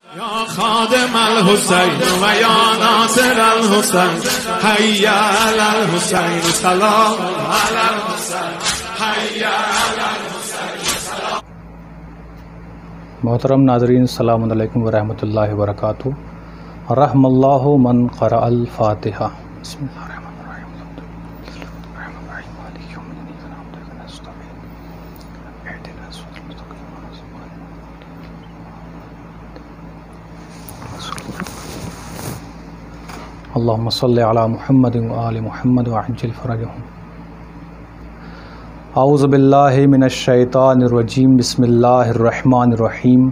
या खादिम अल हुसैन व या नासिर अल हुसैन हय्या अल हुसैन सलाम अल हुसैन हय्या अल हुसैन। मोहतरम नाज़रीन, अस्सलामु अलैकुम व रहमतुल्लाहि व बरकातुहू। रहमल्लाहु मन क़रा अल फ़ातिहा। अल्लाहुम्मा सल्लि अला मुहम्मद व आलि मुहम्मद व अज्जिल फ़रजहुम। औज़ु बिल्लाहि मिनश शैतानिर रजीम। बिस्मिल्लाहिर रहमानिर रहीम।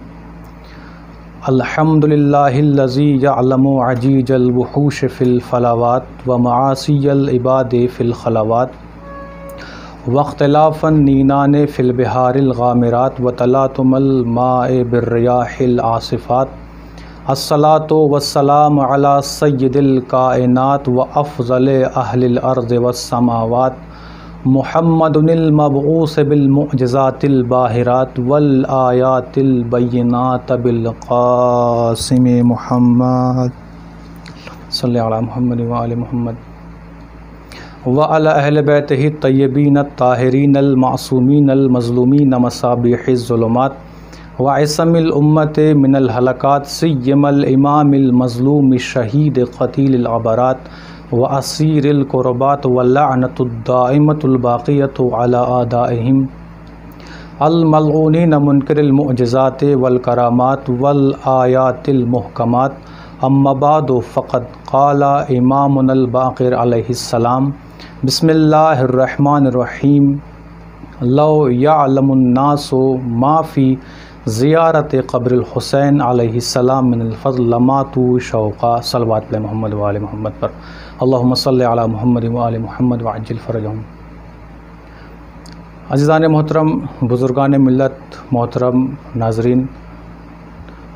अल्हम्दुलिल्लाहिल्लज़ी यअलमु अजीजल वुहूश फ़िल फ़लावात व मआसियल इबाद फ़िल ख़लावात वख्तिलाफ़न नीनान फ़िल बिहारिल गामिरात व तलातुमल माए बिर्रियाहिल आसिफ़ात। अस्सलातु वस्सलामु अला सय्यिदिल कायनात व अफ़ज़ल अहलिल अर्ज़ वस्समावात मुहम्मदुनिल मबऊस बिल मुअजिज़ातिल बाहिरात वल आयातिल बय्यिनात बिल क़ासिम मुहम्मद सल्लल्लाहु अला मुहम्मद व आलि मुहम्मद व अला अहले बैतिही तय्यबीन ताहिरीन अल मासूमीन अल मज़लूमीन मसाबिहिज़ ज़ुलुमात व इसमिल उम्मत मिनल हलकात सिय्यमल इमामिल मज़लूम शहीद क़तीलिल अबरात व असीरिल क़ुरबात व लअनतुद दाइमतुल बाक़ियतु अला आदाइहिम अल मलऊनीन मुनकिरिल मुअजिज़ात वल करामात वल आयातिल मुहकमात। अम्मा बादु फ़क़द क़ाला इमामुनल बाक़िर अलैहिस्सलाम। बिस्मिल्लाहिर रहमानिर रहीम। लौ यअलमुन नासु मा फ़ी ज़ियारत क़ब्रिल हुसैन अलैहिस्सलाम मिनल फ़ज़ल लमातू शौक़ा। सल्लल्लाहु अलैहि मुहम्मद व आलि मुहम्मद पर अल्लाहुम्मा सल्लि अला मुहम्मद व आलि मुहम्मद व अज्जिल फ़रजहुम। अज़ीज़ान मोहतरम, बुज़ुर्गान मिल्लत, मोहतरम नाज़रीन,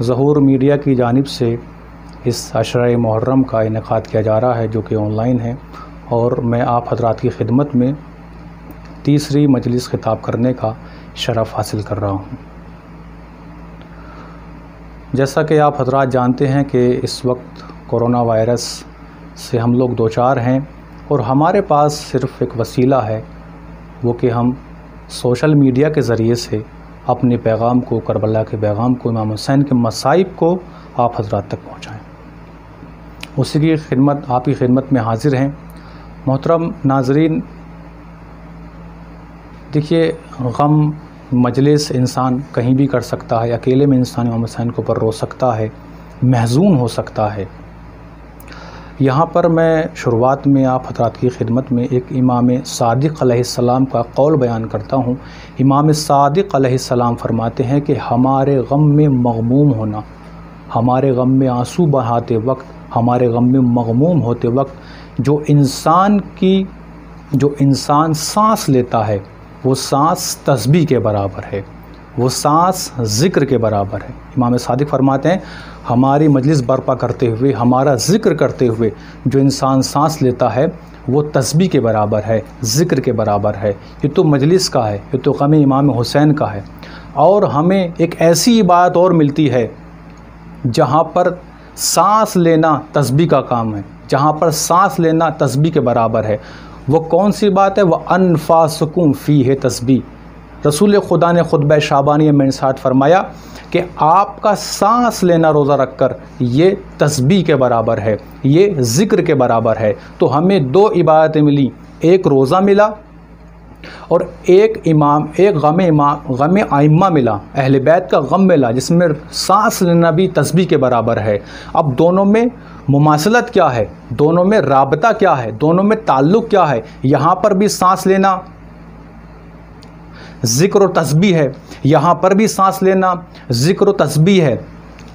ज़हूर मीडिया की जानिब से इस अशरा मुहर्रम का इनेकाद किया जा रहा है, जो कि ऑनलाइन है, और मैं आप हज़रात की खिदमत में तीसरी मजलिस खिताब करने का शरफ़ हासिल कर रहा हूँ। जैसा कि आप हज़रात जानते हैं कि इस वक्त कोरोना वायरस से हम लोग दो चार हैं, और हमारे पास सिर्फ़ एक वसीला है, वो कि हम सोशल मीडिया के ज़रिए से अपने पैगाम को, करबला के पैगाम को, इमाम हुसैन के मसाइब को आप हज़रात तक पहुँचाएँ। उसी की खिदमत, आपकी खिदमत में हाज़िर हैं। मोहतरम नाज़रीन, देखिए, गम मजलिस इंसान कहीं भी कर सकता है। अकेले में इंसान इमाम हुसैन के ऊपर रो सकता है, महज़ून हो सकता है। यहाँ पर मैं शुरुआत में आप हज़रात की खिदमत में एक इमाम सादिक़ अलैहिस्सलाम का कौल बयान करता हूँ। इमाम सादिक़ अलैहिस्सलाम फरमाते हैं कि हमारे गम में मग़मूम होना, हमारे गम में आंसू बहाते वक्त, हमारे गम में मग़मूम होते वक्त जो इंसान सांस लेता है, वो सांस तस्बीह के बराबर है, वो सांस ज़िक्र के बराबर है। इमाम सादिक़ फरमाते हैं, हमारी मजलिस बर्पा करते हुए, हमारा ज़िक्र करते हुए जो इंसान सांस लेता है, वो तस्बीह के बराबर है, ज़िक्र के बराबर है। ये तो मजलिस का है, ये तो ग़म इमाम हुसैन का है। और हमें एक ऐसी इबादत और मिलती है जहाँ पर सांस लेना तस्बीह का काम है, जहाँ पर सांस लेना तस्बीह के बराबर है। वो कौन सी बात है? वह अनफासकुम फ़ी है तस्बीह। रसूल खुदा ने खुतबा शाबानिया में इरशाद फरमाया कि आपका सांस लेना रोज़ा रखकर ये तस्बीह के बराबर है, ये ज़िक्र के बराबर है। तो हमें दो इबादतें मिली, एक रोज़ा मिला और एक गम आइम्मा मिला, अहले बैत का गम मिला, जिसमें सांस लेना भी तस्बीह के बराबर है। अब दोनों में मुमासलत क्या है, दोनों में राबता क्या है, दोनों में ताल्लुक़ क्या है? यहाँ पर भी सांस लेना ज़िक्र और तस्बीह है, यहाँ पर भी सांस लेना ज़िक्र और तस्बीह है।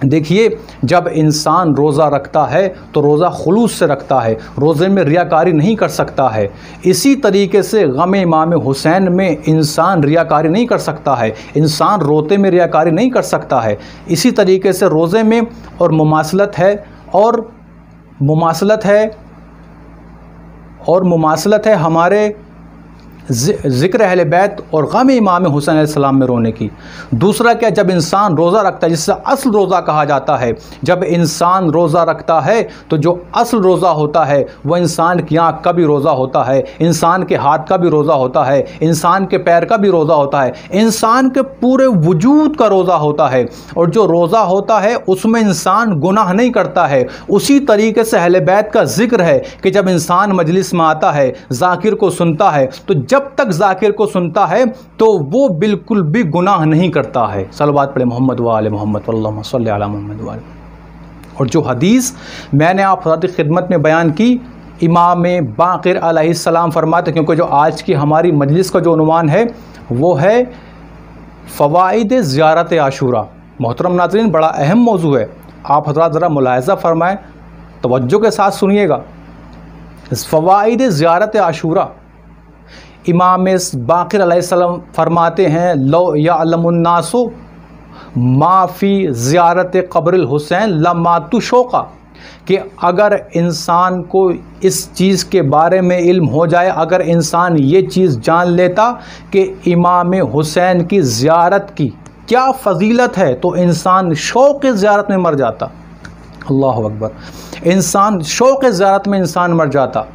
देखिए, जब इंसान रोज़ा रखता है तो रोज़ा खुलूस से रखता है, रोज़े में रियाकारी नहीं कर सकता है। इसी तरीके से गम इमाम हुसैन में इंसान रियाकारी नहीं कर सकता है, इंसान रोते में रियाकारी नहीं कर सकता है। इसी तरीके से रोज़े में और मुमासलत है हमारे ज़िक्र अहले बैत और गम इमाम हुसैन अलैहिस्सलाम में रोने की। दूसरा क्या, जब इंसान रोज़ा रखता है, जिससे असल रोज़ा कहा जाता है, जब इंसान रोज़ा रखता है तो जो असल रोज़ा होता है वह इंसान की आँख का भी रोज़ा होता है, इंसान के हाथ का भी रोज़ा होता है, इंसान के पैर का भी रोज़ा होता है, इंसान के पूरे वजूद का रोज़ा होता है। और जो रोज़ा होता है उसमें इंसान गुनाह नहीं करता है। उसी तरीके से अहले बैत का जिक्र है कि जब इंसान मजलिस में आता है, ज़ाकिर को सुनता है, तो जब तक ज़ाकिर को सुनता है तो वो बिल्कुल भी गुनाह नहीं करता है। सलवात पढ़े मोहम्मद व आले मोहम्मद वल्लहुम्मा सल्लि अला मोहम्मद व आले। और जो हदीस मैंने आप हज़रात की खिदमत में बयान की, इमाम बाक़िर अलैहिस्सलाम फरमाते, क्योंकि जो आज की हमारी मजलिस का जो उन्वान है वो है फ़वाइद ज़ियारत आशूरा। मोहतरम नाज़रीन, बड़ा अहम मौजू है। आप हज़रात ज़रा मुलाहिज़ा फरमाएँ, तवज्जो के साथ सुनिएगा। फ़वाइद ज़ियारत आशूरा, इमाम बाक़िर अलैहिस्सलाम फरमाते हैं, लो यअलमुन्नासु माफ़ी ज़ियारत क़ब्रिल हुसैन लमातु शौक़ा, कि अगर इंसान को इस चीज़ के बारे में इल्म हो जाए, अगर इंसान ये चीज़ जान लेता कि इमाम हुसैन की ज़ियारत की क्या फ़जीलत है, तो इंसान शौक़ ज़ियारत में मर जाता। अल्लाह अकबर, इंसान शौक़ ज़ियारत में इंसान मर जाता।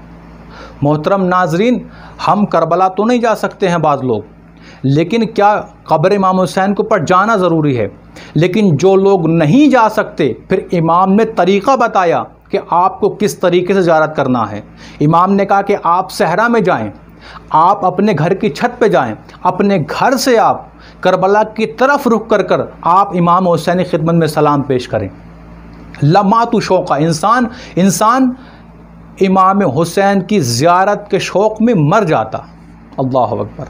मोहतरम नाजरीन, हम करबला तो नहीं जा सकते हैं बाज़ लोग, लेकिन क्या क़ब्र इमाम हुसैन के ऊपर जाना ज़रूरी है। लेकिन जो लोग नहीं जा सकते, फिर इमाम ने तरीक़ा बताया कि आपको किस तरीके से ज़ियारत करना है। इमाम ने कहा कि आप सहरा में जाएं, आप अपने घर की छत पे जाएं, अपने घर से आप करबला की तरफ रुख कर कर आप इमाम हुसैन की खिदमत में सलाम पेश करें। लमातु शौक़ा, इंसान इमाम हुसैन की ज़ियारत के शौक़ में मर जाता। अल्लाह अकबर।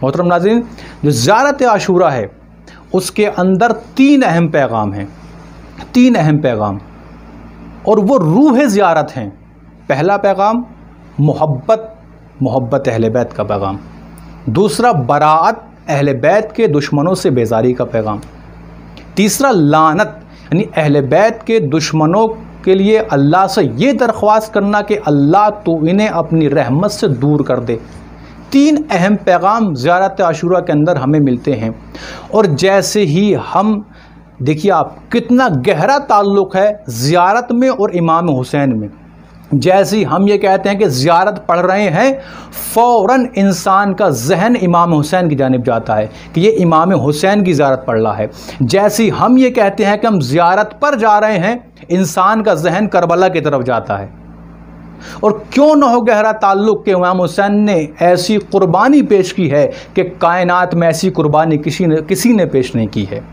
मोहतरम नाज़रीन, जो ज़ियारत आशूरा है उसके अंदर 3 अहम पैगाम हैं, 3 अहम पैगाम, और वो रूह ज़ियारत हैं। पहला पैगाम मोहब्बत अहले बैत का पैगाम। दूसरा बराअत, अहले बैत के दुश्मनों से बेजारी का पैगाम। तीसरा लानत, यानी अहले बैत के दुश्मनों के लिए अल्लाह से ये दरख्वास्त करना कि अल्लाह तो इन्हें अपनी रहमत से दूर कर दे। 3 अहम पैगाम ज़ियारत आशूरा के अंदर हमें मिलते हैं। और जैसे ही हम देखिए, आप कितना गहरा ताल्लुक़ है ज़ियारत में और इमाम हुसैन में। जैसे ही हम ये कहते हैं कि ज़ियारत पढ़ रहे हैं, फ़ौरन इंसान का जहन इमाम हुसैन की जानिब जाता है कि ये इमाम हुसैन की ज़ियारत पढ़ रहा है। जैसे ही हम ये कहते हैं कि हम ज़ियारत पर जा रहे हैं, इंसान का जहन करबला की तरफ जाता है। और क्यों न हो गहरा ताल्लुक़ के इमाम हुसैन ने ऐसी कुर्बानी पेश की है कि कायनात में ऐसी कुर्बानी किसी ने पेश नहीं की है।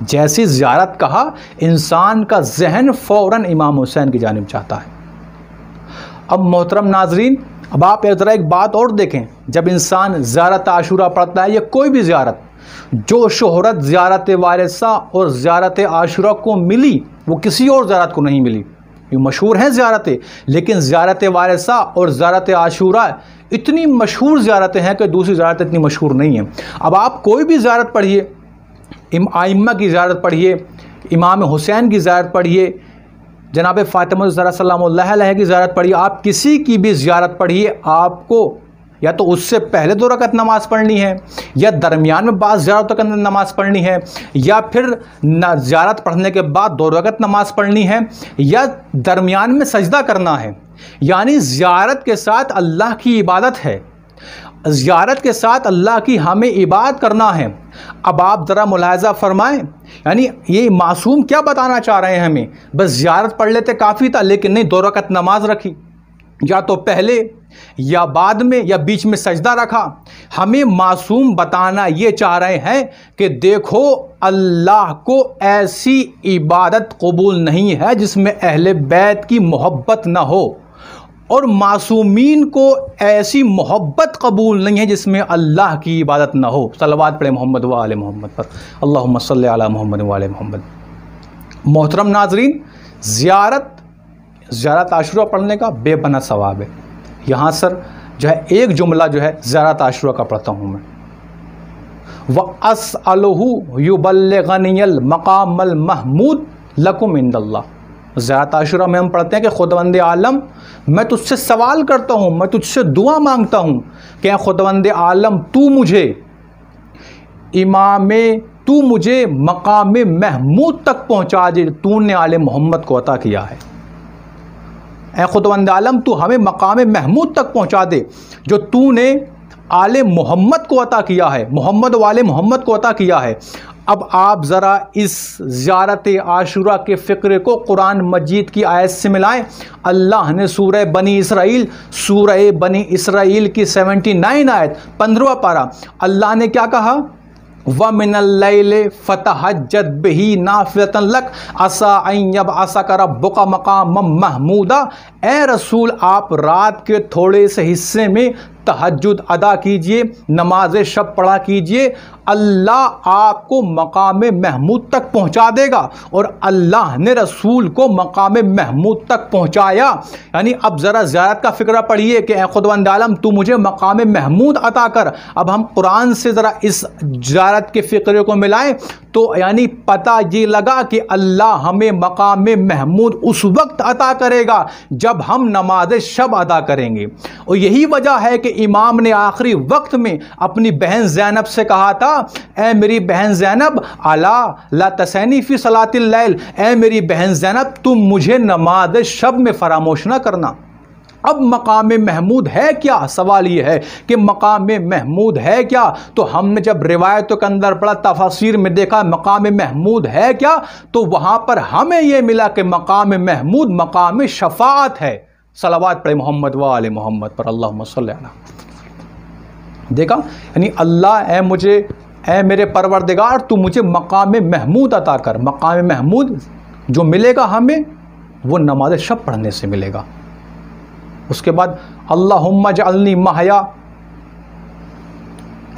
जैसी ज़ियारत कहा, इंसान का जहन फ़ौरन इमाम हुसैन की जानिब जाता है। अब मोहतरम नाजरीन, अब आप ज़रा एक बात और देखें, जब इंसान ज़ियारत आशूरा पढ़ता है या कोई भी ज़ियारत, जो शोहरत ज़ियारत वारिसा और ज़ियारत आशूरा को मिली वो किसी और ज़ियारत को नहीं मिली। ये मशहूर हैं ज़ियारतें, लेकिन ज़ियारत वारिसा और ज़ियारत आशूरा इतनी मशहूर ज़ियारतें हैं कि दूसरी ज़ियारत इतनी मशहूर नहीं है। अब आप कोई भी ज़ियारत पढ़िए, आइम्मा की ज़ियारत पढ़िए, इमाम हुसैन की ज़ियारत पढ़िए, जनाब फ़ातिमा ज़हरा सलामुल्लाह अलैहा की ज़ियारत पढ़िए, आप किसी की भी ज़ियारत पढ़िए, आपको या तो उससे पहले 2 रकात नमाज़ पढ़नी है, या दरमियान में बाद ज़ियारतों के अंदर नमाज़ पढ़नी है, या फिर ज़ियारत पढ़ने के बाद 2 रकात नमाज़ पढ़नी है, या दरमियान में सजदा करना है। यानी ज़ियारत के साथ अल्लाह की इबादत है, ज़ियारत के साथ अल्लाह की हमें इबादत करना है। अब आप ज़रा मुलाहिज़ा फरमाएं, यानी ये मासूम क्या बताना चाह रहे हैं हमें, बस ज़ियारत पढ़ लेते काफ़ी था, लेकिन नहीं 2 रकात नमाज रखी, या तो पहले या बाद में या बीच में सजदा रखा। हमें मासूम बताना ये चाह रहे हैं कि देखो, अल्लाह को ऐसी इबादत कबूल नहीं है जिसमें अहले बैत की मोहब्बत ना हो, और मासूमीन को ऐसी मोहब्बत कबूल नहीं है जिसमें अल्लाह की इबादत ना हो। सलवात पढ़े मोहम्मद व आले मोहम्मद पर, अल्लाहुम्मा सल्लि अला मोहम्मद व आले मोहम्मद। मोहतरम नाजरीन, ज़ियारत आशूरा पढ़ने का बेपनाह सवाब है। यहाँ सर जो है एक जुमला जो है ज़ियारत आशूरा का पढ़ता हूँ मैं, व अस्अलुहु युबल्लिगनियल मक़ामल महमूद लकुम इंदल्लाह। ज़ियारत आशूरा में हम पढ़ते हैं कि खुदावंद आलम मैं तुझसे सवाल करता हूँ, मैं तुझसे दुआ मांगता हूँ कि खुदावंद आलम तू मुझे मकाम महमूद तक पहुँचा दे, तूने आले मोहम्मद को अता किया है। ऐ खुदावंद आलम तू हमें मकाम महमूद तक पहुँचा दे जो तूने आले मोहम्मद को अता किया है, मोहम्मद वाले मोहम्मद को अता किया है। अब आप ज़रा इस ज़ियारत आशूरा के फ़िक्र को कुरान मजीद की आयत से मिलाएं। अल्लाह ने सूरह बनी इसराइल की 79 आयत 15वां पारा, अल्लाह ने क्या कहा, व मिनल लैल फतहज्जद बिही नाफिलतन लक असा अन यबअसका रब्बुका मकामम महमूदा। ए रसूल आप रात के थोड़े से हिस्से में तहज्जुद अदा कीजिए, नमाज शब पढ़ा कीजिए, अल्लाह आपको मकाम महमूद तक पहुंचा देगा। और अल्लाह ने रसूल को मकाम महमूद तक पहुंचाया। यानी अब ज़रा ज़ियारत का फ़िक्र पढ़िए कि ए खुदावंद आलम तू मुझे मकाम महमूद अता कर। अब हम कुरान से ज़रा इस ज़ियारत के फ़िक्र को मिलाएं तो यानी पता ये लगा कि अल्लाह हमें मकाम महमूद उस वक्त अता करेगा जब हम नमाज शब अदा करेंगे। और यही वजह है कि इमाम ने आखिरी वक्त में अपनी बहन ज़ैनब से कहा था, ए मेरी बहन ज़ैनब अला ला तसैनी फ़ी सलातिल लैल, ए मेरी बहन ज़ैनब तुम मुझे नमाज शब में फरामोश ना करना। अब मकाम महमूद है क्या, सवाल ये है कि मकाम महमूद है क्या। तो हमने जब रिवायतों के अंदर पढ़ा, तफसीर में देखा मकाम महमूद है क्या, तो वहाँ पर हमें यह मिला कि मकाम महमूद मकाम शफाअत है। सलावत पढ़े मोहम्मद व आले मोहम्मद पर, अल्लाहुम्मा सल्ली अला। देखा, यानी अल्लाह ए मेरे परवरदिगार तू मुझे मकाम महमूद अता कर। मकाम महमूद जो मिलेगा हमें वो नमाज शब पढ़ने से मिलेगा। उसके बाद अल्लाहुम्मा जअलनी महया,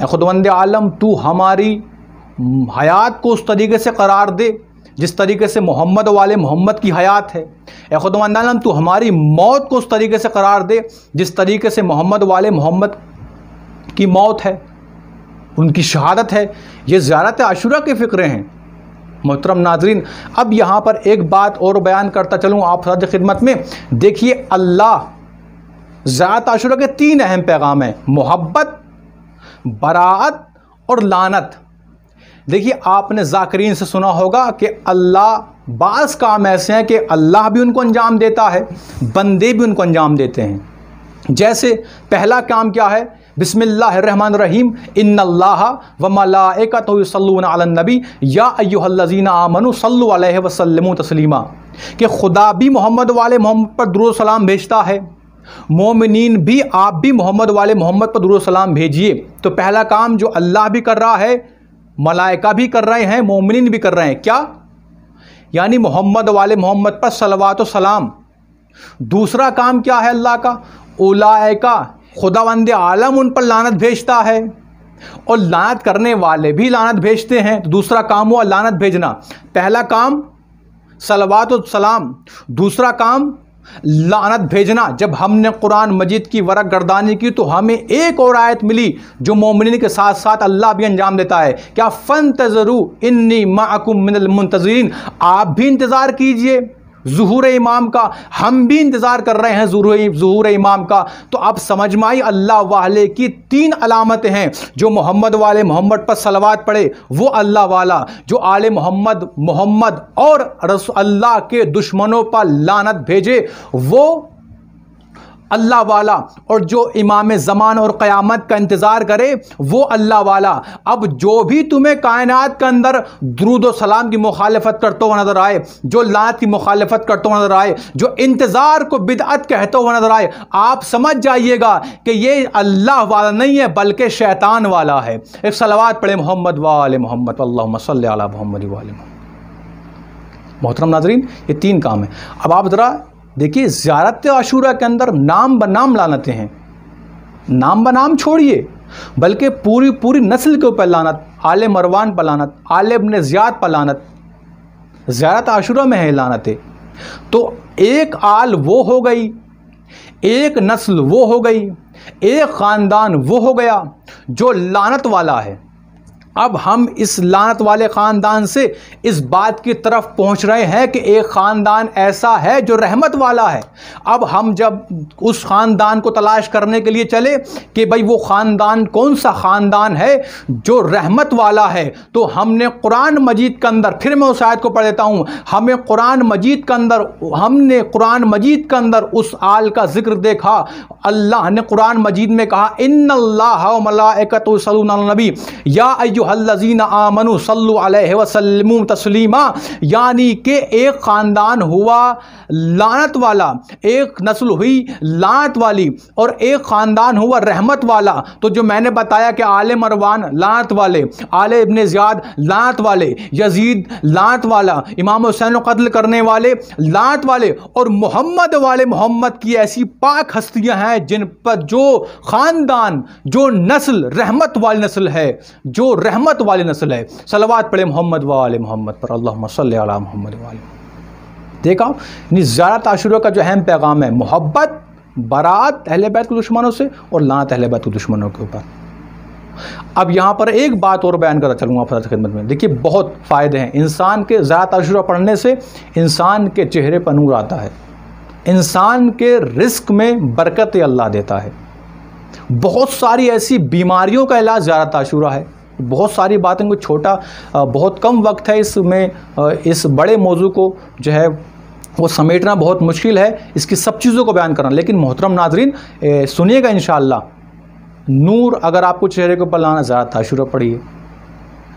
खुदावंद आलम तू हमारी हयात को उस तरीके से करार दे जिस तरीके से मोहम्मद वाले मोहम्मद की हयात है। खुदावंद आलम तू हमारी मौत को उस तरीके से करार दे जिस तरीके से मोहम्मद वाले मोहम्मद की मौत है, उनकी शहादत है। ये ज़ियारत आशूरा के फ़िक्रे हैं। मोहतरम नाज़रीन, अब यहाँ पर एक बात और बयान करता चलूँ आप हज़रत खिदमत में। देखिए, अल्लाह ज़ियारत आशूरा के 3 अहम पैगाम हैं, मोहब्बत, बराअत और लानत। देखिए, आपने ज़ाकिरीन से सुना होगा कि अल्लाह बाज़ काम ऐसे हैं कि अल्लाह भी उनको अंजाम देता है, बंदे भी उनको अंजाम देते हैं। जैसे पहला काम क्या है, बिस्मिल्लाहिर्रहमानिर्रहीम, इन्नल्लाहा व मलाइकतहु युसल्लूना अलन नबी या अय्युहल्लज़ीना आमनू सल्लु अलैहि व सल्लिमू तस्लीमा। कि खुदा भी मोहम्मद वाले मोहम्मद पर दुरूद सलाम भेजता है, मोमिनीन भी, आप भी मोहम्मद वाले मोहम्मद पर दुरूद सलाम भेजिए। तो पहला काम जो अल्लाह भी कर रहा है, मलाइका भी कर रहे हैं, मोमिनीन भी कर रहे हैं, क्या, यानी मोहम्मद वाले मोहम्मद पर सलवात व सलाम। दूसरा काम क्या है अल्लाह का, उलाइका, खुदावंद आलम उन पर लानत भेजता है और लानत करने वाले भी लानत भेजते हैं। तो दूसरा काम हुआ लानत भेजना। पहला काम सलवात व सलाम, दूसरा काम लानत भेजना। जब हमने कुरान मजीद की वरक गर्दानी की तो हमें एक और आयत मिली जो मोमिनीन के साथ साथ अल्लाह भी अंजाम देता है, क्या, फंतज़रू इन्नी माअकुम मिनल मुंतज़रीन, आप भी इंतज़ार कीजिए ज़ुहूर इमाम का, हम भी इंतज़ार कर रहे हैं ज़ुहूर इमाम का। तो आप समझ में आई, अल्लाह वाले की 3 अलामतें हैं। जो मोहम्मद वाले मोहम्मद पर सलवात पढ़े वो अल्लाह वाला, जो आले मोहम्मद और अल्लाह के दुश्मनों पर लानत भेजे वो अल्लाह वाला, और जो इमाम ज़मान और क़यामत का इंतज़ार करे वो अल्लाह वाला। अब जो भी तुम्हें कायनात के अंदर दुरूद व सलाम की मुखालफत करता हुआ नज़र आए, जो लानत की मुखालफत करता हुआ नज़र आए, जो इंतज़ार को बिदअत कहता हुआ नज़र आए, आप समझ जाइएगा कि ये अल्लाह वाला नहीं है बल्कि शैतान वाला है। एक सलवात पढ़े मोहम्मद व आले मोहम्मद, अल्लाहुम्मा सल्ली अला मुहम्मद व आले मोहम्मद। मोहतरम नाज़रीन, ये 3 काम हैं। अब आप ज़रा देखिए, ज़ियारत आशूरा के अंदर नाम बनाम लानतें हैं। नाम बनाम छोड़िए, बल्कि पूरी नस्ल के ऊपर लानत, आले मरवान पर लानत, आले इब्न ज़ियाद पर लानत, ज़ियारत आशूरा में है लानतें। तो एक आल वो हो गई, एक नस्ल वो हो गई, एक ख़ानदान वो हो गया जो लानत वाला है। अब हम इस लानत वाले ख़ानदान से इस बात की तरफ पहुंच रहे हैं कि एक ख़ानदान ऐसा है जो रहमत वाला है। अब हम जब उस ख़ानदान को तलाश करने के लिए चले कि भाई वो ख़ानदान कौन सा ख़ानदान है जो रहमत वाला है, तो हमने कुरान मजीद के अंदर, फिर मैं उस आयत को पढ़ देता हूँ, हमने कुरान मजीद के अंदर उस आल का जिक्र देखा। अल्लाह ने कुरान मजीद में कहा, इन्नल्लाह व मलाइकतुहु यसल्लूना अलन नबी या अय्युहल्लज़ीना आमनू सल्लु अलैहि वसल्लिमू तस्लीमा। यानी कि एक ख़ानदान हुआ लानत वाला, एक नस्ल हुई लानत वाली, और एक ख़ानदान हुआ रहमत वाला। तो जो मैंने बताया कि आले मरवान लानत वाले, आले इब्ने ज़ियाद लानत वाले, यजीद लानत वाला, इमाम हुसैन को कत्ल करने वाले लानत वाले, और मोहम्मद वाले मोहम्मद की ऐसी पाक हस्तियां हैं जिन पर जो ख़ानदान, जो नस्ल रहमत वाली नस्ल है, जो रहमत वाली नस्ल है। सलवात पढ़े मोहम्मद वाले मोहम्मद पर, अल्लाहुम्मा सल्लि अला मोहम्मद वाले। देखा ज़ियारत आशूरा का जो अहम पैगाम है, मोहब्बत, बरात अहले बैत के दुश्मनों से और लानत अहले बैत के दुश्मनों के ऊपर। अब यहाँ पर एक बात और बयान करता चलूँगा आपकी खिदमत में। देखिए बहुत फ़ायदे हैं इंसान के ज़ियारत आशूरा पढ़ने से। इंसान के चेहरे पर नूर आता है, इंसान के रिस्क में बरकत अल्लाह देता है। बहुत सारी ऐसी बीमारियों का इलाज ज़ियारत आशूरा है। बहुत सारी बातें को छोटा, बहुत कम वक्त है इसमें, इस बड़े मौजू को जो है वो समेटना बहुत मुश्किल है, इसकी सब चीज़ों को बयान करना। लेकिन मोहतरम नाजरीन सुनिएगा इंशाअल्लाह। नूर अगर आपको चेहरे के ऊपर लाना, ज़ियारत आशूरा पढ़िए।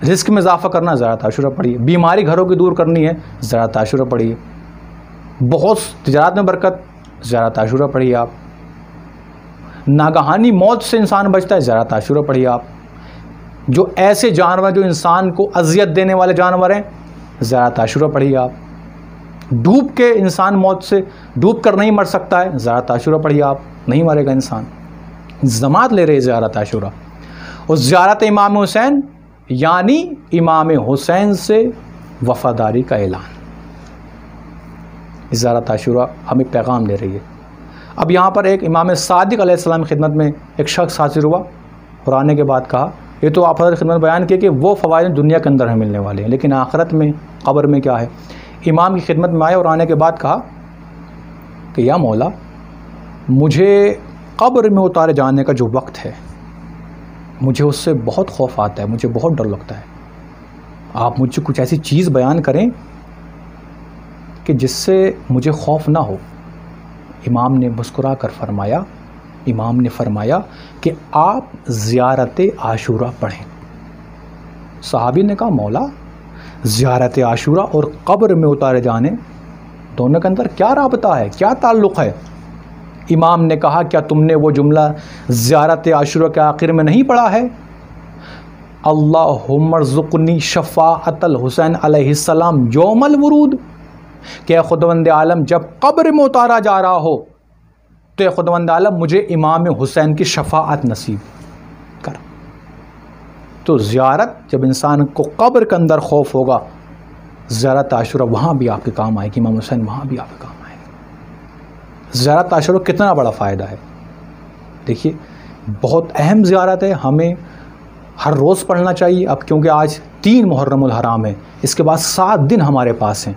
रिस्क में इजाफा करना, ज़ियारत आशूरा पढ़िए। बीमारी घरों की दूर करनी है, ज़ियारत आशूरा पढ़िए। बहुत तिजारत में बरकत, ज़ियारत आशूरा पढ़िए आप। नागहानी मौत से इंसान बचता है, ज़ियारत आशूरा पढ़िए आप। जो ऐसे जानवर जो इंसान को अजियत देने वाले जानवर हैं, ज़ियारत आशूरा पढ़िए आप। डूब के इंसान मौत से डूब कर नहीं मर सकता है, ज़ियारत आशूरा पढ़िए आप, नहीं मरेगा इंसान। जमात ले रहे ज़ियारत आशूरा। और ज़ियारत इमाम हुसैन यानी इमाम हुसैन से वफ़ादारी का ऐलान। ज़ियारत आशूरा हमें पैगाम दे रही है। अब यहाँ पर एक इमाम सादिक अलैहिस्सलाम की खिदमत में एक शख्स हाजिर हुआ और आने के बाद कहा, ये तो आप हज़रत खिदमत बयान किए कि वो फ़वाइद दुनिया के अंदर हमें मिलने वाले हैं, लेकिन आखिरत में, क़ब्र में क्या है। इमाम की खिदमत में आए और आने के बाद कहा कि या मौला, मुझे क़ब्र में उतारे जाने का जो वक्त है, मुझे उससे बहुत खौफ आता है, मुझे बहुत डर लगता है। आप मुझे कुछ ऐसी चीज़ बयान करें कि जिससे मुझे खौफ ना हो। इमाम ने मुस्कुरा कर फरमाया, इमाम ने फरमाया कि आप ज़ियारत आशूरा पढ़ें। सहाबी ने कहा, मौला ज़ियारत आशूरा और क़ब्र में उतारे जाने दोनों के अंदर क्या राबता है, क्या ताल्लुक़ है। इमाम ने कहा, क्या तुमने वो जुमला ज़ियारत आशूरा के आखिर में नहीं पढ़ा है, अल्लाहुम्मा रज़ुक़नी शफ़ाअतल हुसैन अलैहिस्सलाम यौमल वुरूद। क्या खुदावंद आलम जब क़ब्र में उतारा जा रहा हो तो खुदावंद आलम मुझे इमाम हुसैन की शफ़ाअत नसीब कर। तो ज़ियारत, जब इंसान को क़ब्र के अंदर खौफ होगा, ज़ियारत आशूरा वहाँ भी आपके काम आएगी, इमाम हुसैन वहाँ भी आपके काम आएगी। ज़ियारत आशूरा कितना बड़ा फ़ायदा है। देखिए बहुत अहम ज़ियारत है, हमें हर रोज़ पढ़ना चाहिए। अब क्योंकि आज 3 मुहर्रमुल हराम है, इसके बाद 7 दिन हमारे पास हैं।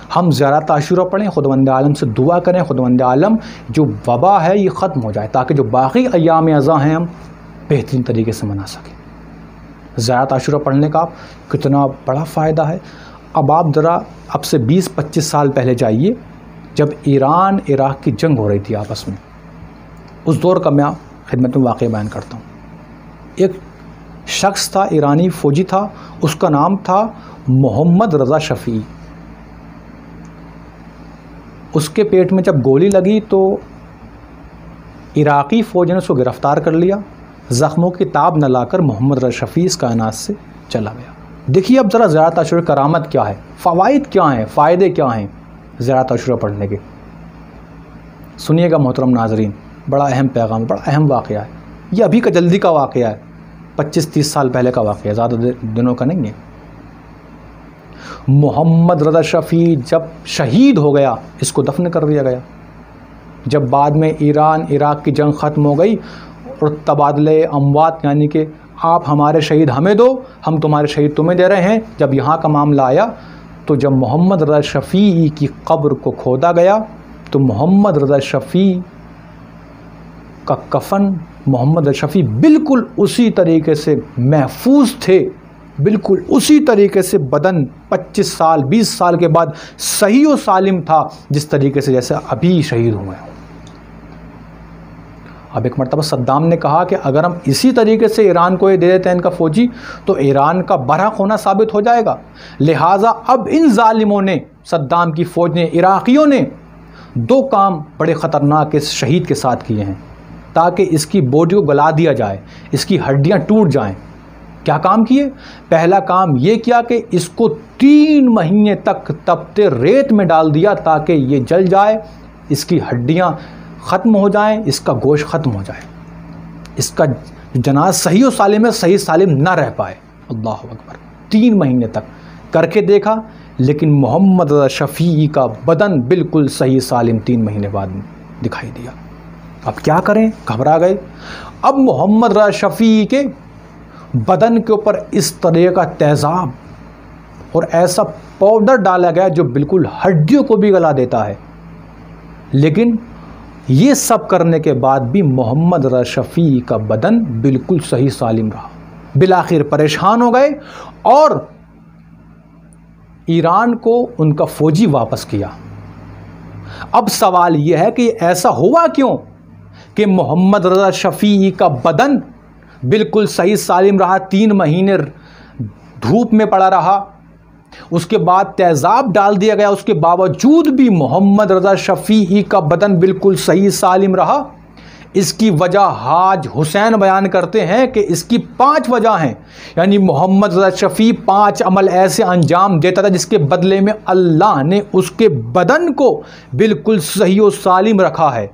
हम ज़ियारत आशूरा पढ़ें, खुदावंद आलम से दुआ करें, खुदावंद आलम जो वबा है ये ख़त्म हो जाए, ताकि जो बाकी अय्याम अज़ा हैं हम बेहतरीन तरीके से मना सकें। ज़ियारत आशूरा पढ़ने का कितना बड़ा फ़ायदा है। अब आप ज़रा अब से 20-25 साल पहले जाइए, जब ईरान इराक़ की जंग हो रही थी आपस में। उस दौर का मैं खिदमत में वाक़या बयान करता हूँ। एक शख्स था, ईरानी फ़ौजी था, उसका नाम था मोहम्मद रज़ा शफ़ी। उसके पेट में जब गोली लगी तो इराक़ी फ़ौज ने उसको गिरफ़्तार कर लिया। ज़ख्मों की ताब न लाकर मोहम्मद रज़ा शफ़ी इस कायनात से चला गया। देखिए अब ज़रा ज़ियारत आशूरा करामत क्या है, फ़वाइद क्या हैं, फ़ायदे क्या हैं ज़ियारत आशूरा पढ़ने के। सुनिएगा मोहतरम नाज़रीन, बड़ा अहम पैगाम, बड़ा अहम वाक़या है। ये अभी का जल्दी का वाक़या है, 25-30 साल पहले का वाक़या, ज़्यादा दिनों का नहीं है। मोहम्मद रज़ा शफ़ी जब शहीद हो गया, इसको दफन कर दिया गया। जब बाद में ईरान इराक़ की जंग ख़त्म हो गई और तबादले अमवात यानी कि आप हमारे शहीद हमें दो, हम तुम्हारे शहीद तुम्हें दे रहे हैं। जब यहाँ का मामला आया तो जब मोहम्मद रज़ा शफ़ी की कब्र को खोदा गया तो मोहम्मद रज़ा शफ़ी का कफन, मोहम्मद रज़ा शफ़ी बिल्कुल उसी तरीके से महफूज थे, बिल्कुल उसी तरीके से बदन 25 साल 20 साल के बाद सही और सालिम था जिस तरीके से जैसे अभी शहीद हुए हैं। अब एक मरतबा सद्दाम ने कहा कि अगर हम इसी तरीके से ईरान को ये दे देते हैं इनका फ़ौजी तो ईरान का बरहक होना साबित हो जाएगा। लिहाजा अब इन जालिमों ने, सद्दाम की फ़ौज ने, इराक़ियों ने 2 काम बड़े ख़तरनाक इस शहीद के साथ किए हैं ताकि इसकी बॉडी को गला दिया जाए, इसकी हड्डियाँ टूट जाएँ। क्या काम किए? पहला काम ये किया कि इसको 3 महीने तक तपते रेत में डाल दिया ताकि ये जल जाए, इसकी हड्डियाँ ख़त्म हो जाएं, इसका गोश्त ख़त्म हो जाए, इसका जनाज़ सही और सालिम में सही सालिम ना रह पाए। अल्लाह अकबर। 3 महीने तक करके देखा लेकिन मोहम्मद रज़ा शफ़ी का बदन बिल्कुल सही सालिम 3 महीने बाद दिखाई दिया। अब क्या करें? घबरा गए। अब मोहम्मद रज़ा शफ़ी के बदन के ऊपर इस तरह का तेज़ाब और ऐसा पाउडर डाला गया जो बिल्कुल हड्डियों को भी गला देता है। लेकिन ये सब करने के बाद भी मोहम्मद रज़ा शफ़ी का बदन बिल्कुल सही सालिम रहा। बिलाखिर परेशान हो गए और ईरान को उनका फ़ौजी वापस किया। अब सवाल यह है कि ऐसा हुआ क्यों कि मोहम्मद रज़ा शफ़ी का बदन बिल्कुल सही सालिम रहा, 3 महीने धूप में पड़ा रहा, उसके बाद तेज़ाब डाल दिया गया, उसके बावजूद भी मोहम्मद रज़ा शफ़ी का बदन बिल्कुल सही सालिम रहा। इसकी वजह हाज हुसैन बयान करते हैं कि इसकी 5 वजह हैं। यानी मोहम्मद रज़ा शफ़ी 5 अमल ऐसे अंजाम देता था जिसके बदले में अल्लाह ने उसके बदन को बिल्कुल सही और सालिम रखा है।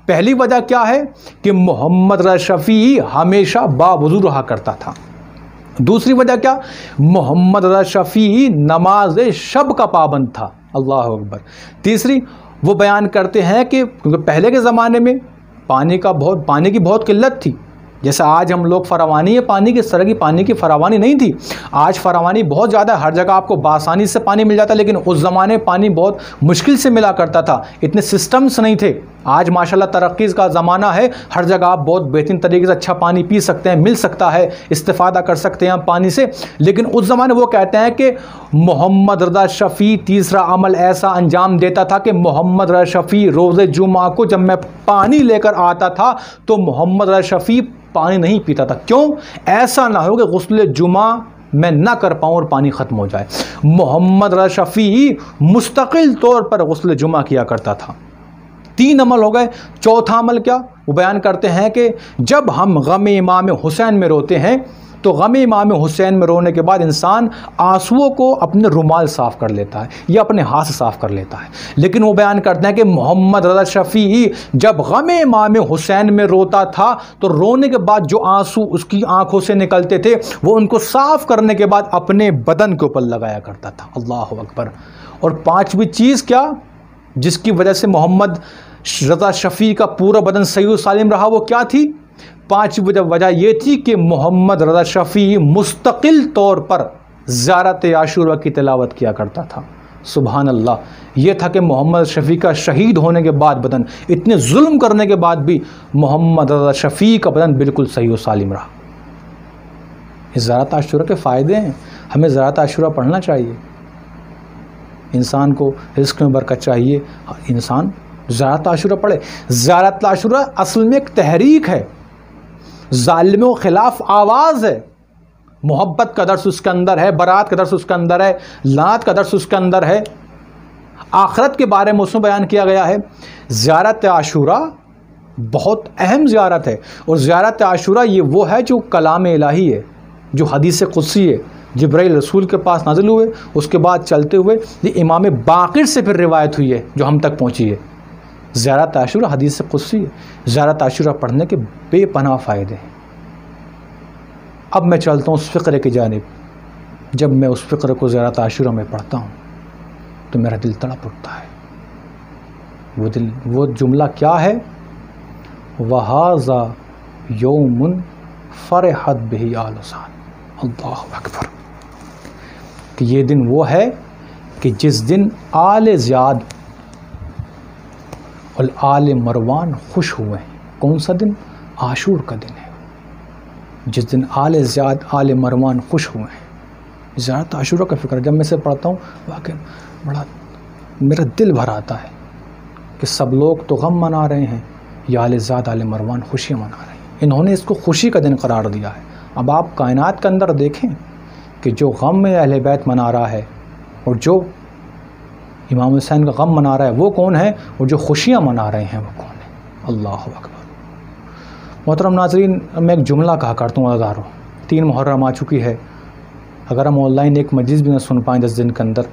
पहली वजह क्या है कि मोहम्मद रज़ा शफ़ी हमेशा बावुज़ू रहा करता था। दूसरी वजह क्या? मोहम्मद रज़ा शफ़ी नमाज शब का पाबंद था। अल्लाह अकबर। तीसरी, वो बयान करते हैं कि क्योंकि पहले के ज़माने में पानी की बहुत किल्लत थी। जैसे आज हम लोग फरावानी है पानी की, इस तरह की पानी की फरावानी नहीं थी। आज फरावानी बहुत ज़्यादा, हर जगह आपको बासानी से पानी मिल जाता, लेकिन उस ज़माने पानी बहुत मुश्किल से मिला करता था, इतने सिस्टम्स नहीं थे। आज माशाल्लाह तरक्की का ज़माना है, हर जगह आप बहुत बेहतरीन तरीके से अच्छा पानी पी सकते हैं, मिल सकता है, इस्तेफ़ादा कर सकते हैं आप पानी से। लेकिन उस ज़माने वो कहते हैं कि मोहम्मद रज़ा शफ़ी तीसरा अमल ऐसा अंजाम देता था कि मोहम्मद रज़ा शफ़ी रोज़े जुमा को जब मैं पानी लेकर आता था तो मोहम्मद रज़ा शफ़ी पानी नहीं पीता था। क्यों? ऐसा ना हो कि गुस्ल जुमा मैं ना कर पाऊँ और पानी ख़त्म हो जाए। मोहम्मद रज़ा शफ़ी मुस्तकिल तौर पर गुस्ल जुमा किया करता था। 3 अमल हो गए। चौथा अमल क्या? वो बयान करते हैं कि जब हम गम इमाम हुसैन में रोते हैं तो गम इमाम हुसैन में रोने के बाद इंसान आंसुओं को अपने रुमाल साफ़ कर लेता है या अपने हाथ से साफ़ कर लेता है। लेकिन वो बयान करते हैं कि मोहम्मद रज़ा शफ़ी जब गम इमाम हुसैन में रोता था तो रोने के बाद जो आंसू उसकी आंखों से निकलते थे वो उनको साफ़ करने के बाद अपने बदन के ऊपर लगाया करता था। अल्लाह अकबर। और 5वीं चीज़ क्या, जिसकी वजह से मोहम्मद रज़ा शफ़ी का पूरा बदन सही और सालिम रहा, वो क्या थी? 5वीं वजह ये थी कि मोहम्मद रज़ा शफ़ी मुस्तकिल तौर पर ज़ियारत आशूरा की तिलावत किया करता था। सुभान अल्लाह। ये था कि मोहम्मद शफ़ी का शहीद होने के बाद बदन, इतने जुल्म करने के बाद भी मोहम्मद रज़ा शफ़ी का बदन बिल्कुल सही और सालिम रहा। इस ज़ियारत आशूरा के फ़ायदे हैं। हमें ज़ियारत आशूरा पढ़ना चाहिए। इंसान को रिज़्क़ में बरकत चाहिए, इंसान ज़ियारत आशूरा पढ़े। ज़ियारत आशूरा असल में एक तहरीक है, ज़ालिमों के ख़िलाफ़ आवाज़ है। मोहब्बत का दर्स उसके अंदर है, बरात का दर्स उसके अंदर है, लात का दर्स उसके अंदर है, आखिरत के बारे में उसमें बयान किया गया है। ज़ियारत आशूरा बहुत अहम ज़ियारत है। और ज़ियारत आशूरा ये वो है जो कलाम इलाही है, जो हदीस कुदसी है, जिब्राइल रसूल के पास नाज़िल हुए, उसके बाद चलते हुए ये इमाम बाक़िर से फिर रिवायत हुई है जो हम तक पहुँची है। ज़ियारत आशूरा हदीस कुदसी है। ज़ियारत आशूरा पढ़ने के बेपनाह फ़ायदे हैं। अब मैं चलता हूँ उस फ़िक्र की जानिब। जब मैं उस फ़िक्र को ज़ियारत आशूरा में पढ़ता हूँ तो मेरा दिल तड़प उठता है। वो जुमला क्या है? वहाज़ा यौमुन फ़रहत बिही आल हुसैन। अल्लाहु अकबर। कि ये दिन वो है कि जिस दिन आले ज़ियाद और आले मरवान खुश हुए हैं। कौन सा दिन? आशूर का दिन है, जिस दिन आले ज़ियाद आले मरवान खुश हुए हैं। ज़्यादा आशूरा का फ़िक्र जब मैं से पढ़ता हूँ वाकई बड़ा मेरा दिल भर आता है कि सब लोग तो गम मना रहे हैं, या आले ज़ियाद आले मरवान खुशियाँ मना रहे हैं। इन्होंने इसको खुशी का दिन करार दिया है। अब आप कायनात के अंदर देखें कि जो गम में अहले बैत मना रहा है और जो इमाम हुसैन का गम मना रहा है वो कौन है, और जो खुशियाँ मना रहे हैं वो कौन है। अल्लाह अकबर। मोहतरम नाज़रीन, मैं एक जुमला कहा करता हूँ हज़ारों, 3 मुहर्रम आ चुकी है। अगर हम ऑनलाइन एक मजलिस भी ना सुन पाएँ 10 दिन के अंदर,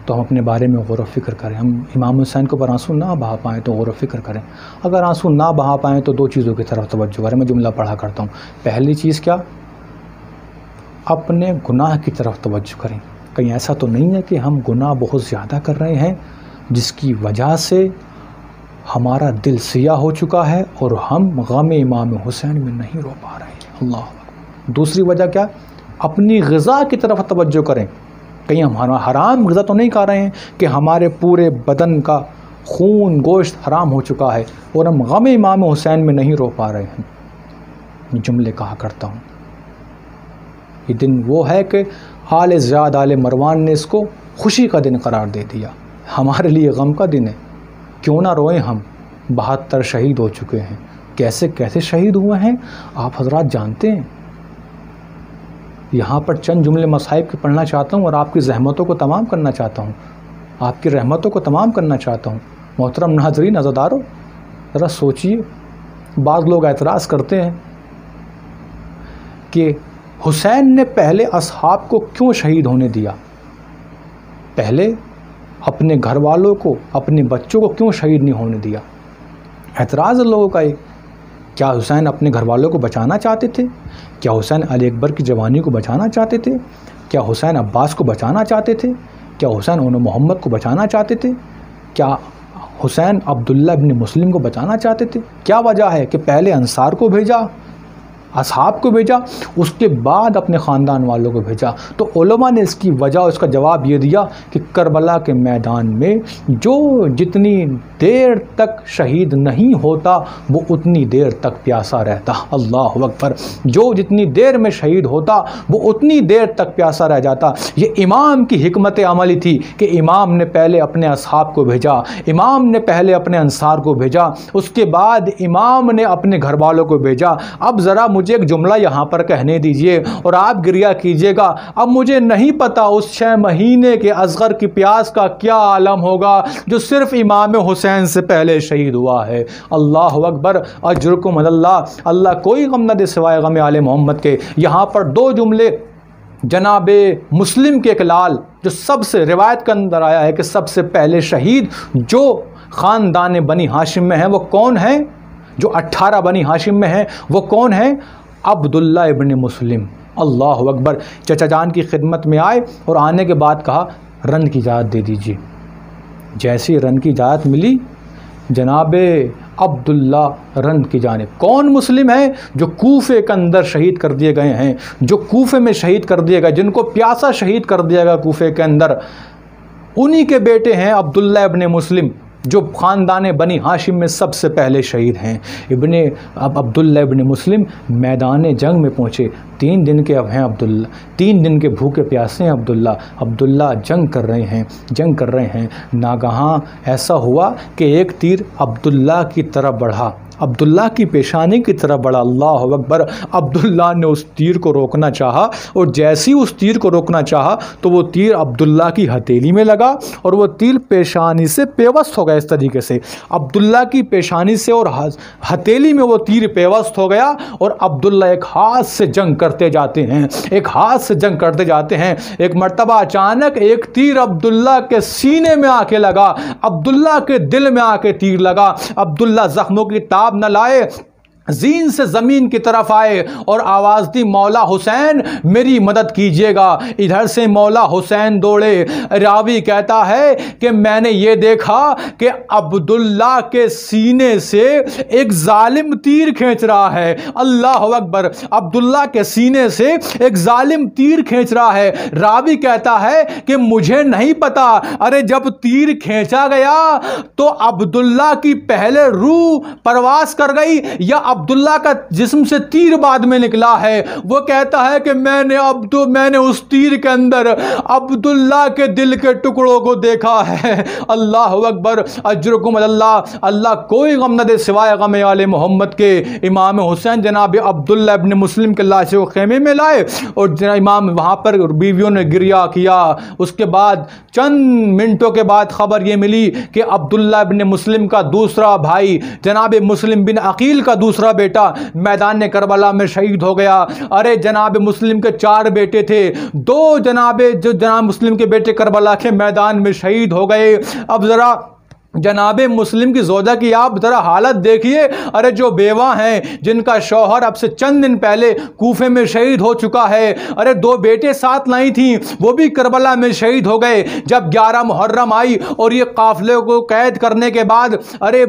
तो हम अपने बारे में गौर व फिक्र करें। हम इमाम हुसैन के ऊपर आंसू ना बहा पाएँ तो गौर व फिक्र करें। अगर आंसू ना बहा पाएँ तो 2 चीज़ों की तरफ तवज्जो करें। मैं जुमला पढ़ा करता हूँ। पहली चीज़ क्या? अपने गुनाह की तरफ तवज्जो करें। कहीं ऐसा तो नहीं है कि हम गुनाह बहुत ज़्यादा कर रहे हैं जिसकी वजह से हमारा दिल सिया हो चुका है और हम गम इमाम हुसैन में नहीं रो पा रहे हैं। अल्लाह। दूसरी वजह क्या? अपनी ग़िज़ा की तरफ तवज्जो करें। कहीं हम हराम ग़िज़ा तो नहीं खा रहे हैं कि हमारे पूरे बदन का खून गोश्त हराम हो चुका है और हम गम इमाम हुसैन में नहीं रो पा रहे हैं। जुमले कहा करता हूँ। ये दिन वो है कि आले ज़ियाद आले मरवान ने इसको खुशी का दिन करार दे दिया। हमारे लिए गम का दिन है। क्यों ना रोएं हम? 72 शहीद हो चुके हैं। कैसे कैसे शहीद हुए हैं आप हजरात जानते हैं। यहाँ पर चंद जुमले मसाइब के पढ़ना चाहता हूँ और आपकी ज़हमतों को तमाम करना चाहता हूँ, आपकी रहमतों को तमाम करना चाहता हूँ। मोहतरम नाज़रीन अज़ादारों, ज़रा सोचिए, बाज़ लोग एतराज़ करते हैं कि हुसैन ने पहले असहाब को क्यों शहीद होने दिया, पहले अपने घर वालों को, अपने बच्चों को क्यों शहीद नहीं होने दिया। एतराज़ लोगों का ये, क्या हुसैन अपने घर वालों को बचाना चाहते थे? क्या हुसैन अली अकबर की जवानी को बचाना चाहते थे? क्या हुसैन अब्बास को बचाना चाहते थे? क्या हुसैन उन मोहम्मद को बचाना चाहते थे? क्या हुसैन अब्दुल्ला इब्न मुस्लिम को बचाना चाहते थे? क्या वजह है कि पहले अंसार को भेजा, असहाब को भेजा, उसके बाद अपने ख़ानदान वालों को भेजा? तो उलमा ने इसकी वजह और इसका जवाब ये दिया कि करबला के मैदान में जो जितनी देर तक शहीद नहीं होता वो उतनी देर तक प्यासा रहता। अल्लाह अकबर। जो जितनी देर में शहीद होता वो उतनी देर तक प्यासा रह जाता। ये इमाम की हिकमत अमली थी कि इमाम ने पहले अपने असहाब को भेजा, इमाम ने पहले अपने अंसार को भेजा, उसके बाद इमाम ने अपने घर वालों को भेजा। अब ज़रा मुझे एक जुमला यहाँ पर कहने दीजिए और आप गिरिया कीजिएगा। अब मुझे नहीं पता उस 6 महीने के असगर की प्यास का क्या आलम होगा जो सिर्फ इमाम हुसैन से पहले शहीद हुआ है। अल्लाह अकबर। अजरुकुम अल्लाह। अल्लाह कोई गम न दे सिवाय गम आले मोहम्मद के। यहाँ पर 2 जुमले जनाबे मुस्लिम के एक लाल जो सबसे रिवायत के अंदर आया है कि सबसे पहले शहीद जो ख़ानदान बनी हाशिम में है वो कौन है, जो 18 बनी हाशिम में है वो कौन है? अब्दुल्ला इब्न मुस्लिम। अल्लाह अकबर। चचा जान की खिदमत में आए और आने के बाद कहा रन की इजाज़त दे दीजिए। जैसी रन की इजाज़त मिली जनाबे अब्दुल्ला रन की जानिब। कौन मुस्लिम है? जो कूफे के अंदर शहीद कर दिए गए हैं, जो कूफे में शहीद कर दिए गए, जिनको प्यासा शहीद कर दिया गया कूफे के अंदर, उन्हीं के बेटे हैं अब्दुल्ला इब्न मुस्लिम जो ख़ानदान बनी हाशिम में सबसे पहले शहीद हैं। अब्दुल्ला इब्न मुस्लिम मैदान जंग में पहुँचे। 3 दिन के अब हैं अब्दुल्ला, 3 दिन के भूखे प्यासे हैं अब्दुल्ला जंग कर रहे हैं। नागहां ऐसा हुआ कि एक तीर अब्दुल्ला की तरफ बढ़ा, अब्दुल्ला की पेशानी की तरफ बढ़ा। अल्लाह अकबर। अब्दुल्ला ने उस तीर को रोकना चाहा और जैसे ही उस तीर को रोकना चाहा तो वो तीर अब्दुल्ला की हथेली में लगा और वो तीर पेशानी से पेवस्त हो गया। इस तरीके से अब्दुल्ला की पेशानी से और हथेली में वो तीर पेवस्त हो गया और अब्दुल्ला एक हाथ से जंग करते जाते हैं। एक मर्तबा अचानक एक तीर अब्दुल्ला के सीने में आके लगा, अब्दुल्ला के दिल में आके तीर लगा। अब्दुल्ला जख्मों की ताब न लाए, जीन से ज़मीन की तरफ आए और आवाज़ दी, मौला हुसैन मेरी मदद कीजिएगा। इधर से मौला हुसैन दौड़े। रावी कहता है कि मैंने ये देखा कि अब्दुल्ला के सीने से एक जालिम तीर खींच रहा है। अल्लाह अकबर, अब्दुल्ला के सीने से एक जालिम तीर खींच रहा है। रावी कहता है कि मुझे नहीं पता, अरे जब तीर खींचा गया तो अब्दुल्ला की पहले रूह परवास कर गई या अब्दुल्ला का जिस्म से तीर बाद में निकला है। वो कहता है कि मैंने उस तीर के अंदर अब्दुल्ला के दिल के टुकड़ों को देखा है। अल्लाह अकबर, अजरुकुम अल्लाह। अल्लाह कोई गम न दे सिवाय गम आले मोहम्मद के। इमाम हुसैन जनाब अब्दुल्ला इब्न मुस्लिम के लाश को खेमे में लाए और इमाम वहाँ पर बीवियों ने गिरिया किया। उसके बाद चंद मिनटों के बाद खबर ये मिली कि अब्दुल्ला इब्न मुस्लिम का दूसरा भाई जनाब मुस्लिम बिन अकील का दूसरा बेटा मैदान करबला में शहीद हो गया। अरे जनाब मुस्लिम के 4 बेटे थे, 2 जनाब मुस्लिम के बेटे करबला के मैदान में शहीद हो गए। अब जरा जनाब मुस्लिम की ज़ौजा की आप ज़रा हालत देखिए। अरे जो बेवा हैं जिनका शौहर अब से चंद दिन पहले कूफे में शहीद हो चुका है, अरे 2 बेटे साथ लाई थी, वो भी करबला में शहीद हो गए। जब 11 मुहर्रम आई और ये काफले को कैद करने के बाद अरे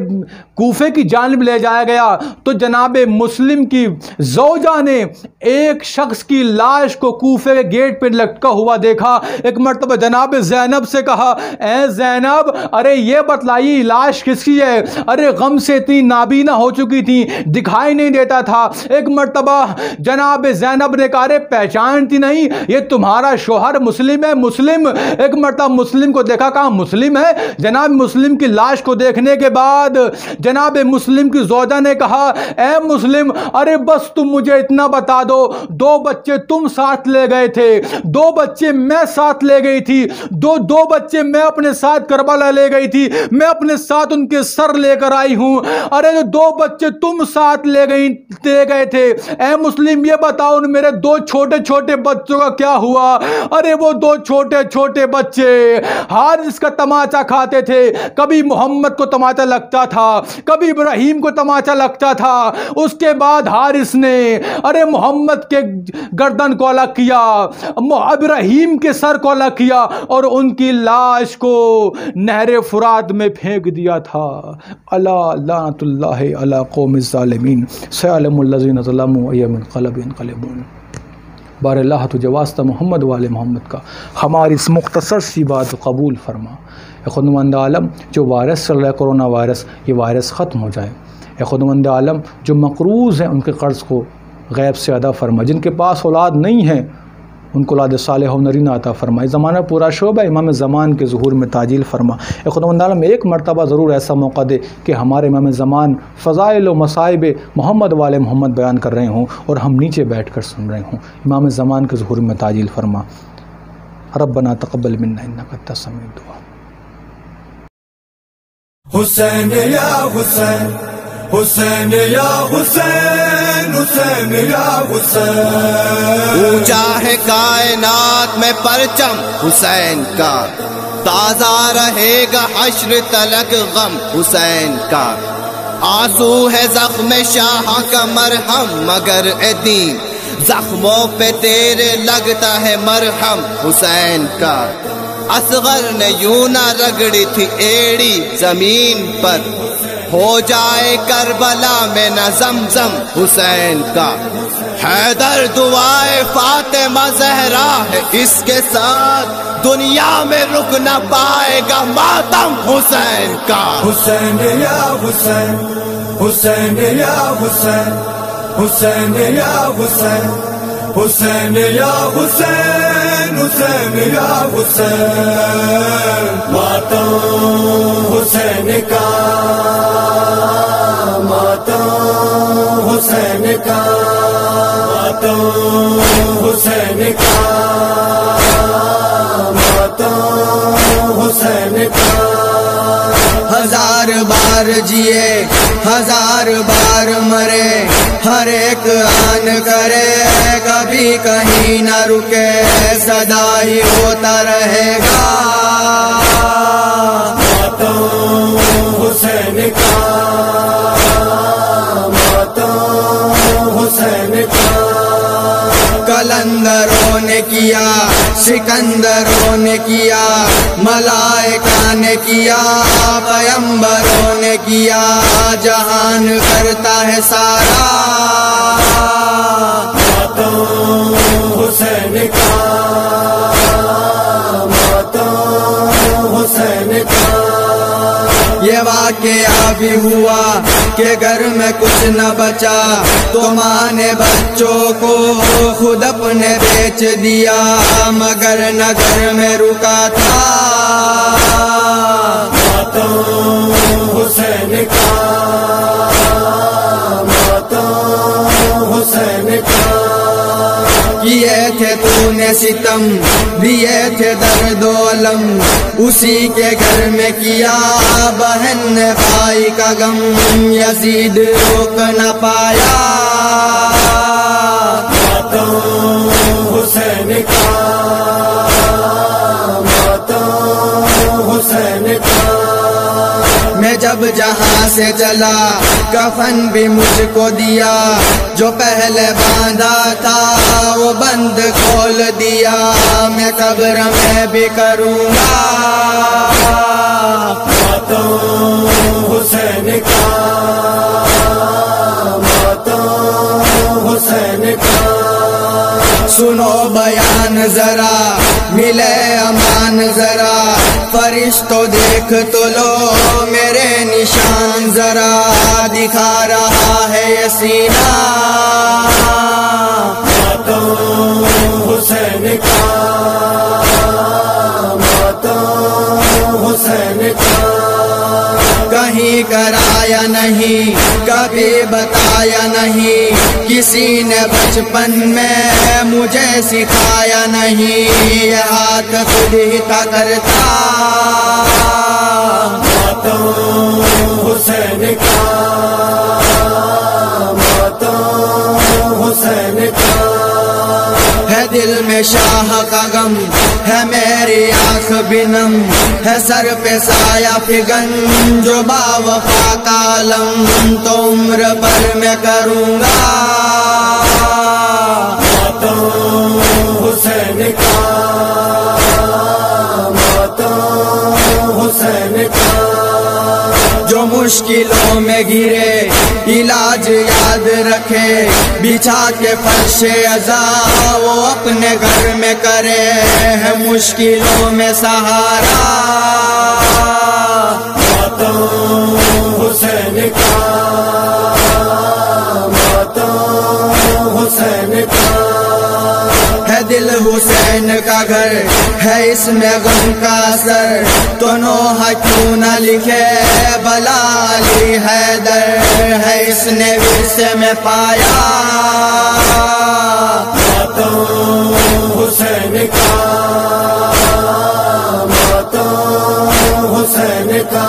कूफे की जानिब ले जाया गया तो जनाब मुस्लिम की ज़ौजा ने एक शख्स की लाश को कूफे के गेट पर लटका हुआ देखा। एक मरतबा जनाब ज़ैनब से कहा, ए ज़ैनब, अरे ये बतलाइए लाश किसकी है? अरे गम से इतनी नाबीना हो चुकी थी, दिखाई नहीं देता था। एक मरतबा जनाब ज़ैनब ने कहा, अरे पहचानती नहीं, ये तुम्हारा शोहर मुस्लिम है। मुस्लिम, एक मरतबा मुस्लिम को देखा, कहा मुस्लिम है। जनाब मुस्लिम की लाश को देखने के बाद जनाब मुस्लिम की ज़ौजा ने कहा, ए मुस्लिम, अरे बस तुम मुझे इतना बता दो, 2 बच्चे तुम साथ ले गए थे, 2 बच्चे मैं साथ ले गई थी, 2 बच्चे मैं अपने साथ करबला ले गई थी, मैं अपने साथ उनके सर लेकर आई हूं। अरे जो 2 बच्चे तुम साथ ले गए थे, ए मुस्लिम ये बताओ उन मेरे 2 छोटे छोटे बच्चों का क्या हुआ? अरे वो 2 छोटे छोटे बच्चे हारिस का तमाचा खाते थे। कभी मोहम्मद को तमाचा लगता था, कभी इब्राहिम को तमाचा लगता था। उसके बाद हारिस ने अरे मोहम्मद के गर्दन को अलग किया, इब्राहिम के सर को अलग किया और उनकी लाश को नहर फुरात में फेंक दिया था। अला लानतुल्लाहि अला कौमिज़ ज़ालिमीन सयअलमुल लज़ीना ज़लमू अय्य मुनक़लबिन यन्क़लिबून। बारअल्लाह तुझे वास्ता मोहम्मद वाले मोहम्मद का हमारी इस मुख्तसर सी बात कबूल फरमा। खुदावंद आलम जो वायरस चल रहा है, कोरोना वायरस, ये वायरस ख़त्म हो जाए। खुदावंद आलम जो मक़रूज़ हैं उनके कर्ज़ को गैब से अदा फरमा। जिनके पास औलाद नहीं है उनको औलाद सालेह व नरीना अता फरमा। ज़माना पूरा शोबा इमाम ज़मान के ज़ुहूर में ताजील फरमा। खुदावंद आलम एक मरतबा ज़रूर ऐसा मौका दे कि हमारे इमाम ज़मान फ़ज़ाइल व मसाइब मोहम्मद वाले मोहम्मद बयान कर रहे हों और हम नीचे बैठ कर सुन रहे हों। इमाम ज़मान के ज़ुहूर में ताजील फरमा। रब्बना तक़ब्बल मिन्ना इन्नका अंतस समीउद दुआ। हुसैन या हुसैन, हुसैन या हुसैन, हुसैन या हुसैन। ऊंचा है कायनात में परचम हुसैन का, ताज़ा रहेगा हश्र तलक गम हुसैन का। आंसू है ज़ख्म शाह का मरहम मगर ए दीन, जख्मों पे तेरे लगता है मरहम हुसैन का। असगर ने यूं ना रगड़ी थी एड़ी जमीन पर, हो जाए करबला में न ज़मज़म हुसैन का। हैदर दुआए फातिमा ज़हरा है इसके साथ, दुनिया में रुक न पाएगा मातम हुसैन का। हुसैन या हुसैन, हुसैन या हुसैन, हुसैन या हुसैन, हुसैन या हुसैन, हुसैन या हुसैन। मातम हुसैन का, मातम हुसैन का, मातम हुसैन का, मातम हुसैन का। 1000 बार जिए 1000 बार मरे, हर एक आन करे कभी कहीं न रुके, सदा ही होता रहेगा मातम हुसैन का, मातम किया, सिकंदरों ने किया, मलाइका ने किया, पैगंबरों ने किया, जहान करता है सारा मातम हुसैन का, मातम हुसैन का। ये वाकया भी हुआ कि घर में कुछ न बचा, तो माँ ने बच्चों को खुद अपने बेच दिया, मगर न घर में रुका था मातम हुसैन का, मातम हुसैन का। किए थे तूने सितम, दिए थे दर्द अलम, उसी के घर में किया बहन ने भाई का गम, यजीद रोक न पाया मातम हुसैन का, मातम हुसैन का। मैं जब जहां से चला कफन भी मुझको दिया, जो पहले बांधा था वो बंद खोल दिया, मैं कब्र में भी करूँगा मातम हुसैन का, मातम हुसैन का। सुनो बयान जरा, मिले अमान जरा, फरिश्तों देख तो लो मेरे निशान जरा, दिखा रहा है ये सीना मातम हुसैन का, मातम हुसैन का। कहीं कराया नहीं, कभी बताया नहीं, किसी ने बचपन में मुझे सिखाया नहीं, ये हाथ खुद ही था करता मातम हुसैन का, मातम हुसैन का। है दिल में शाह का गम, है मेरी आँख बिनम, है सर पे साया फिगन, जो बावफा का आलम, तो उम्र भर में करूँगा मातम हुसैन का, मातम हुसैन का। जो मुश्किलों में घिरे इलाज याद रखे, बिछा के फर्शे अज़ा वो अपने घर में करे, है मुश्किलों में सहारा मातम हुसैन का, मातम हुसैन का। है दिल हुसैन का घर, है इसमें गम का असर, तो नोहा क्यों न लिखे भला अली हैदर, है इसने विरसे में पाया मातम हुसैन का, मातम हुसैन का।